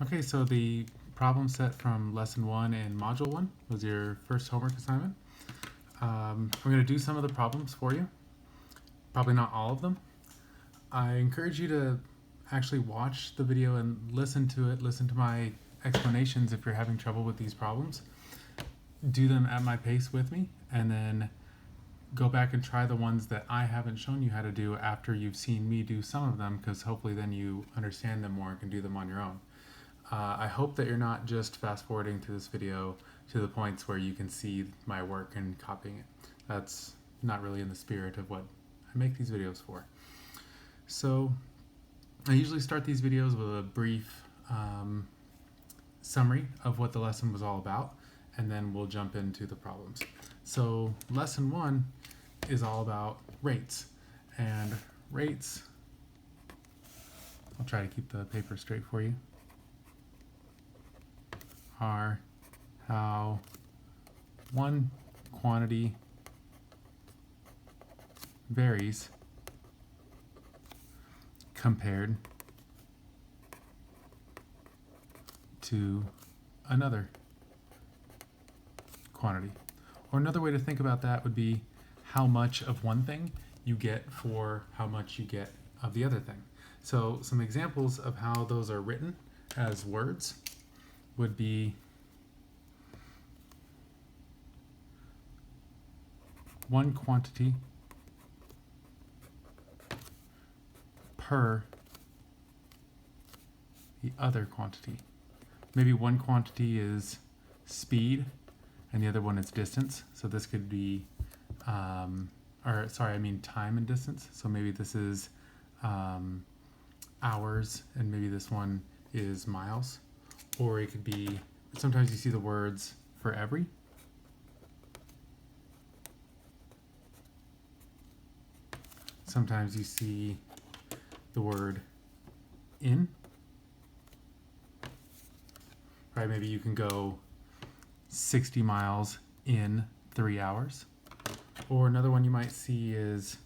Okay, so the problem set from lesson 1 in module 1 was your first homework assignment. We're going to do some of the problems for you, probably not all of them. I encourage you to actually watch the video and listen to it, listen to my explanations if you're having trouble with these problems. Do them at my pace with me, and then go back and try the ones that I haven't shown you how to do after you've seen me do some of them, because hopefully then you understand them more and can do them on your own. I hope that you're not just fast forwarding through this video to the points where you can see my work and copying it. That's not really in the spirit of what I make these videos for. So I usually start these videos with a brief summary of what the lesson was all about, and then we'll jump into the problems. So lesson 1 is all about rates, and rates, I'll try to keep the paper straight for you, are how one quantity varies compared to another quantity. Or another way to think about that would be how much of one thing you get for how much you get of the other thing. So some examples of how those are written as words would be one quantity per the other quantity. Maybe one quantity is speed and the other one is distance. So this could be, time and distance. So maybe this is hours, and maybe this one is miles. Or it could be, sometimes you see the words for every. Sometimes you see the word in. Right, maybe you can go 60 miles in 3 hours. Or another one you might see is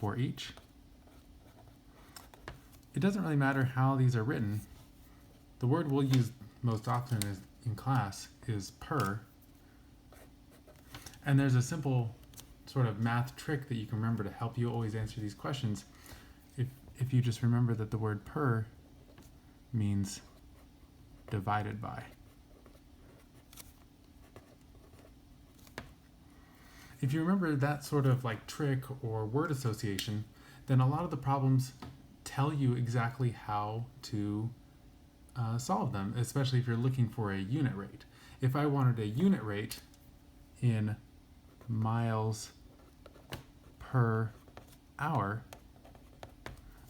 for each. It doesn't really matter how these are written. The word we'll use most often in class is per. And there's a simple sort of math trick that you can remember to help you always answer these questions. If you just remember that the word per means divided by. If you remember that sort of like trick or word association, then a lot of the problems tell you exactly how to solve them, especially if you're looking for a unit rate. If I wanted a unit rate in miles per hour,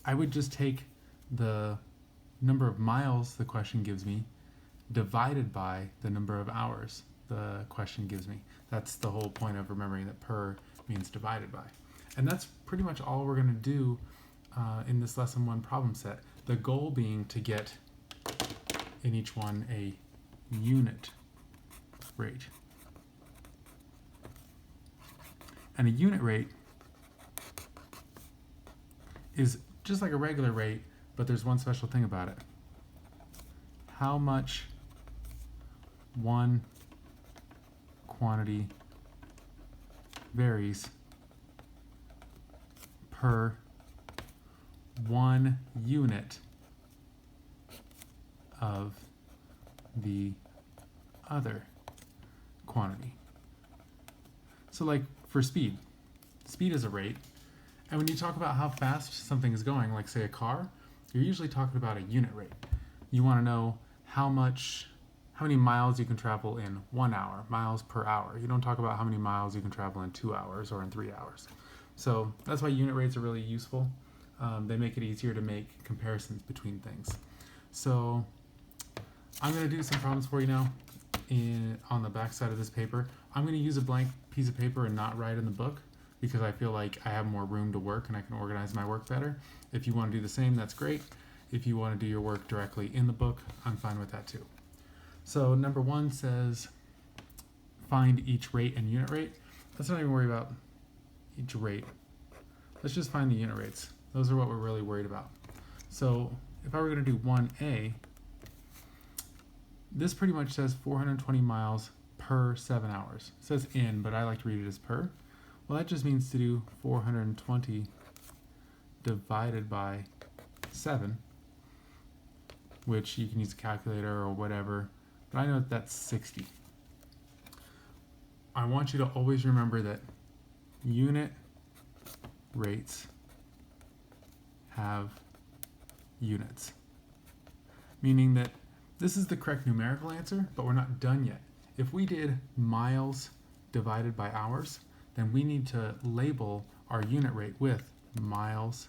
I would just take the number of miles the question gives me divided by the number of hours the question gives me. That's the whole point of remembering that per means divided by. And that's pretty much all we're going to do in this lesson 1 problem set. The goal being to get in each one a unit rate. And a unit rate is just like a regular rate, but there's one special thing about it. How much one quantity varies per 1 unit of the other quantity. So like for speed is a rate, and when you talk about how fast something is going, like say a car, you're usually talking about a unit rate. You want to know how many miles you can travel in 1 hour, miles per hour. You don't talk about how many miles you can travel in 2 hours or in 3 hours. So that's why unit rates are really useful. They make it easier to make comparisons between things. So I'm going to do some problems for you now on the back side of this paper. I'm going to use a blank piece of paper and not write in the book, because I feel like I have more room to work and I can organize my work better. If you want to do the same, that's great. If you want to do your work directly in the book, I'm fine with that too. So number 1 says find each rate and unit rate. Let's not even worry about each rate. Let's just find the unit rates. Those are what we're really worried about. So if I were going to do 1a, this pretty much says 420 miles per 7 hours. It says in, but I like to read it as per. Well, that just means to do 420 divided by 7, which you can use a calculator or whatever, but I know that that's 60. I want you to always remember that unit rates have units, meaning that this is the correct numerical answer, but we're not done yet. If we did miles divided by hours, then we need to label our unit rate with miles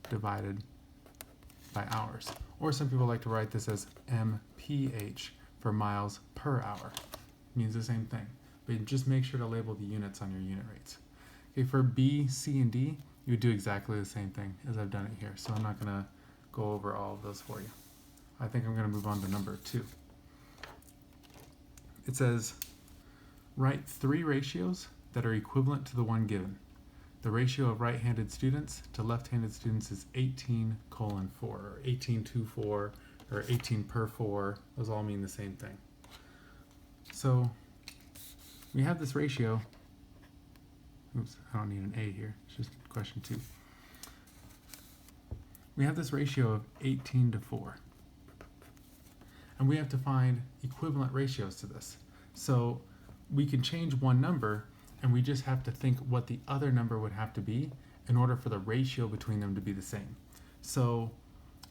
divided by hours. Or some people like to write this as mph for miles per hour. It means the same thing, but just make sure to label the units on your unit rates. Okay, for B, C, and D, you would do exactly the same thing as I've done it here, so I'm not going to go over all of those for you. I think I'm going to move on to number 2. It says, write 3 ratios that are equivalent to the one given. The ratio of right-handed students to left-handed students is 18:4, or 18:4, or 18/4. Those all mean the same thing. So we have this ratio. Oops, I don't need an A here. It's just question 2. We have this ratio of 18:4. And we have to find equivalent ratios to this. So we can change one number, and we just have to think what the other number would have to be in order for the ratio between them to be the same. So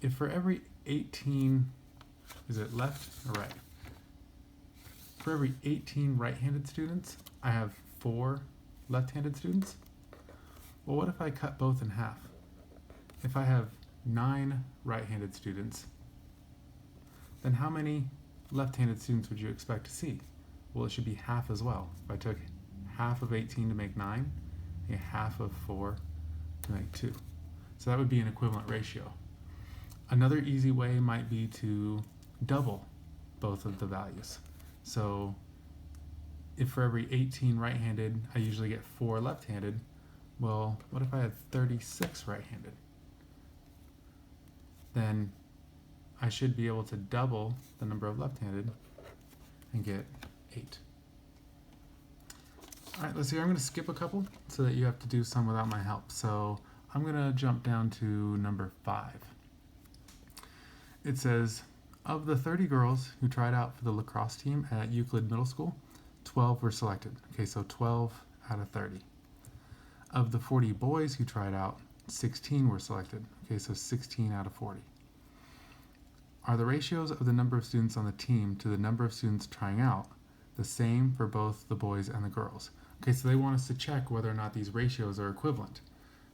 if for every 18, is it left or right? For every 18 right-handed students, I have 4 left-handed students. Well, what if I cut both in half? If I have 9 right-handed students, then how many left-handed students would you expect to see? Well, it should be half as well. If I took half of 18 to make 9, and half of 4 to make 2. So that would be an equivalent ratio. Another easy way might be to double both of the values. So if for every 18 right-handed, I usually get 4 left-handed, well, what if I had 36 right-handed? Then I should be able to double the number of left-handed and get 8. All right, let's see. I'm going to skip a couple so that you have to do some without my help. So I'm going to jump down to number 5. It says, of the 30 girls who tried out for the lacrosse team at Euclid Middle School, 12 were selected. Okay, so 12 out of 30. Of the 40 boys who tried out, 16 were selected. Okay, so 16 out of 40. Are the ratios of the number of students on the team to the number of students trying out the same for both the boys and the girls? Okay, so they want us to check whether or not these ratios are equivalent.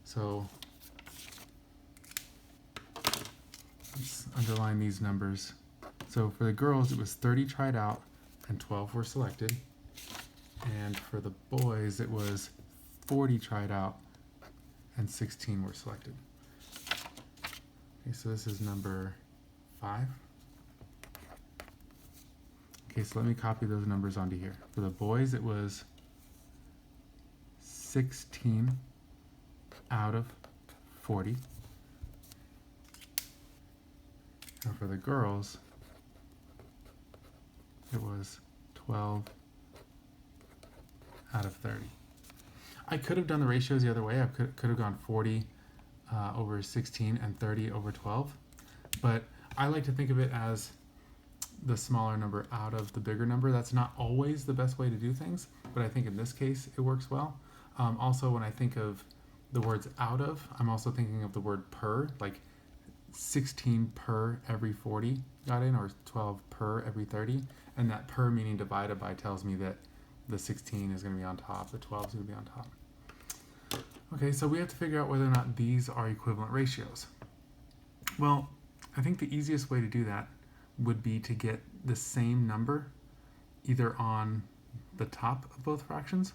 So let's underline these numbers. So for the girls, it was 30 tried out and 12 were selected. And for the boys, it was 40 tried out and 16 were selected. Okay, so this is number 5. Okay, so let me copy those numbers onto here. For the boys, it was 16 out of 40. And for the girls, it was 12 out of 30. I could have done the ratios the other way. I could have gone 40 over 16 and 30 over 12. But I like to think of it as the smaller number out of the bigger number. That's not always the best way to do things, but I think in this case it works well. Also, when I think of the words out of, I'm also thinking of the word per, like 16 per every 40 got in, or 12 per every 30. And that per meaning divided by tells me that the 16 is going to be on top, the 12 is going to be on top. Okay, so we have to figure out whether or not these are equivalent ratios. Well, I think the easiest way to do that would be to get the same number either on the top of both fractions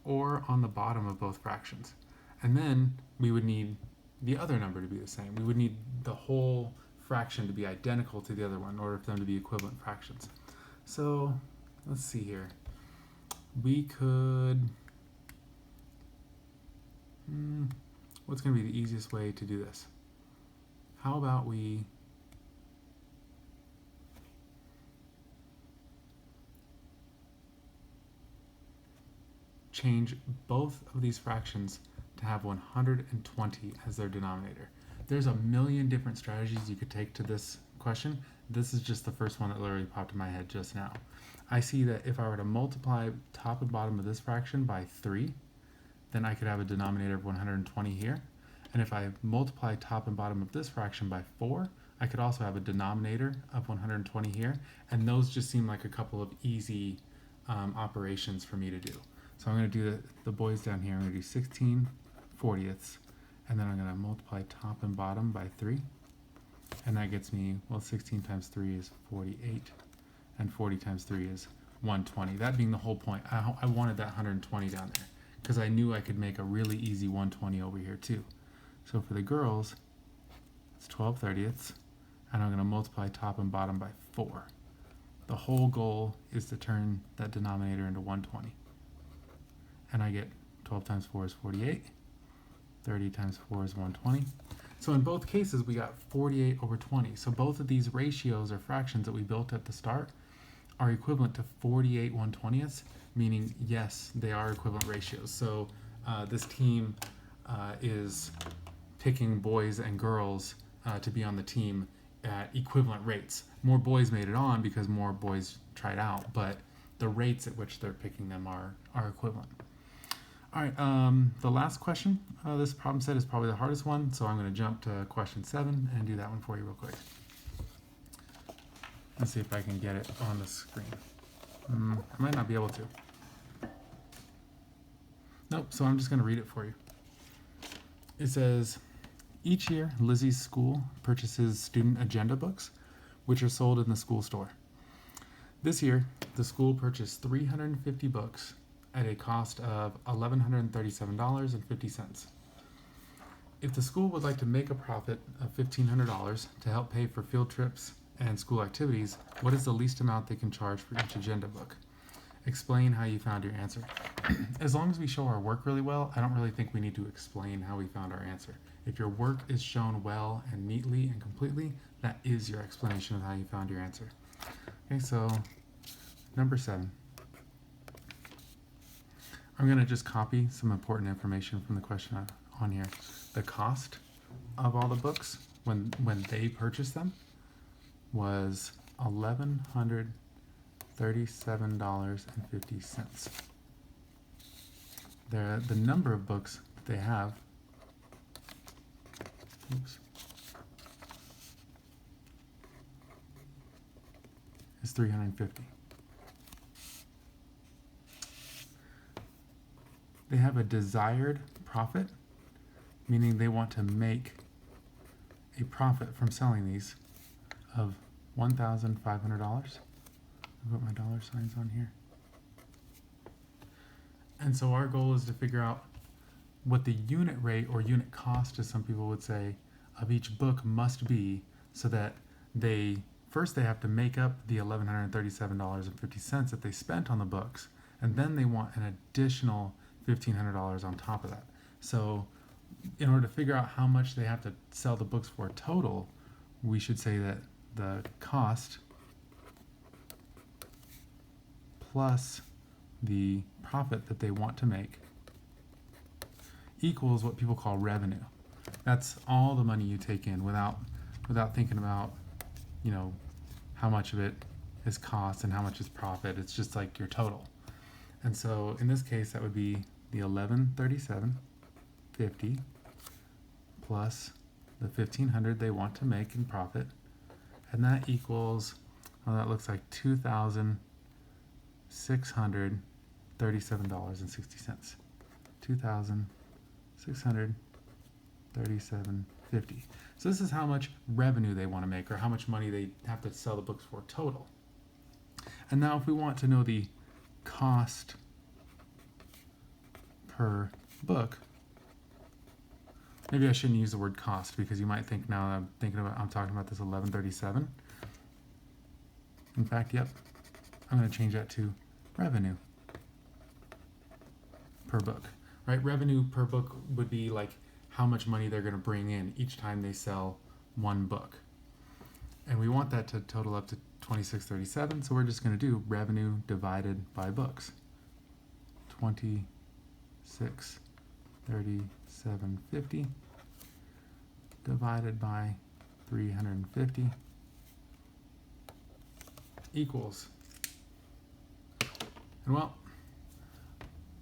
or on the bottom of both fractions. And then we would need the other number to be the same. We would need the whole fraction to be identical to the other one in order for them to be equivalent fractions. So let's see here. We could, what's going to be the easiest way to do this? How about we change both of these fractions to have 120 as their denominator. There's a million different strategies you could take to this question. This is just the first one that literally popped in my head just now. I see that if I were to multiply top and bottom of this fraction by 3, then I could have a denominator of 120 here. And if I multiply top and bottom of this fraction by 4, I could also have a denominator of 120 here. And those just seem like a couple of easy operations for me to do. So I'm going to do the boys down here. I'm going to do 16/40ths. And then I'm going to multiply top and bottom by 3. And that gets me, well, 16 times 3 is 48. And 40 times 3 is 120. That being the whole point. I wanted that 120 down there because I knew I could make a really easy 120 over here too. So for the girls, it's 12/30ths. And I'm going to multiply top and bottom by 4. The whole goal is to turn that denominator into 120. And I get 12 times 4 is 48. 30 times 4 is 120. So in both cases, we got 48 over 20. So both of these ratios or fractions that we built at the start are equivalent to 48 1/20ths, meaning yes, they are equivalent ratios. So this team is picking boys and girls to be on the team at equivalent rates. More boys made it on because more boys tried out, but the rates at which they're picking them are equivalent. All right, the last question, this problem set is probably the hardest one, so I'm going to jump to question 7 and do that one for you real quick. Let's see if I can get it on the screen. I might not be able to. Nope, so I'm just going to read it for you. It says, each year, Lizzie's school purchases student agenda books, which are sold in the school store. This year, the school purchased 350 books at a cost of $1,137.50. If the school would like to make a profit of $1,500 to help pay for field trips and school activities, what is the least amount they can charge for each agenda book? Explain how you found your answer. As long as we show our work really well, I don't really think we need to explain how we found our answer. If your work is shown well and neatly and completely, that is your explanation of how you found your answer. Okay, so number 7. I'm going to just copy some important information from the question on here. The cost of all the books when they purchased them was $1,137.50. The number of books that they have is 350. They have a desired profit, meaning they want to make a profit from selling these of $1,500. I put my dollar signs on here. And so our goal is to figure out what the unit rate or unit cost, as some people would say, of each book must be so that they have to make up the $1,137.50 that they spent on the books, and then they want an additional $1,500 on top of that. So in order to figure out how much they have to sell the books for total, we should say that the cost plus the profit that they want to make equals what people call revenue. That's all the money you take in without thinking about, how much of it is cost and how much is profit. It's just like your total. And so in this case, that would be the $1,137.50 plus the $1,500 they want to make in profit, and that equals, that looks like $2,637.60. $2,637.50. So this is how much revenue they want to make, or how much money they have to sell the books for total. And now if we want to know the cost per book, maybe I shouldn't use the word cost, because you might think now I'm talking about this 1137. In fact, yep, I'm going to change that to revenue per book. Right? Revenue per book would be like how much money they're going to bring in each time they sell one book. And we want that to total up to 2637, so we're just going to do revenue divided by books. 2637 637.50 divided by 350 equals, and well,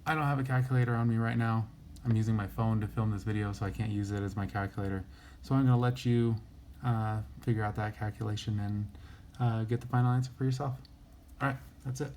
I don't have a calculator on me right now. I'm using my phone to film this video, so I can't use it as my calculator. So I'm going to let you figure out that calculation and get the final answer for yourself. All right, that's it.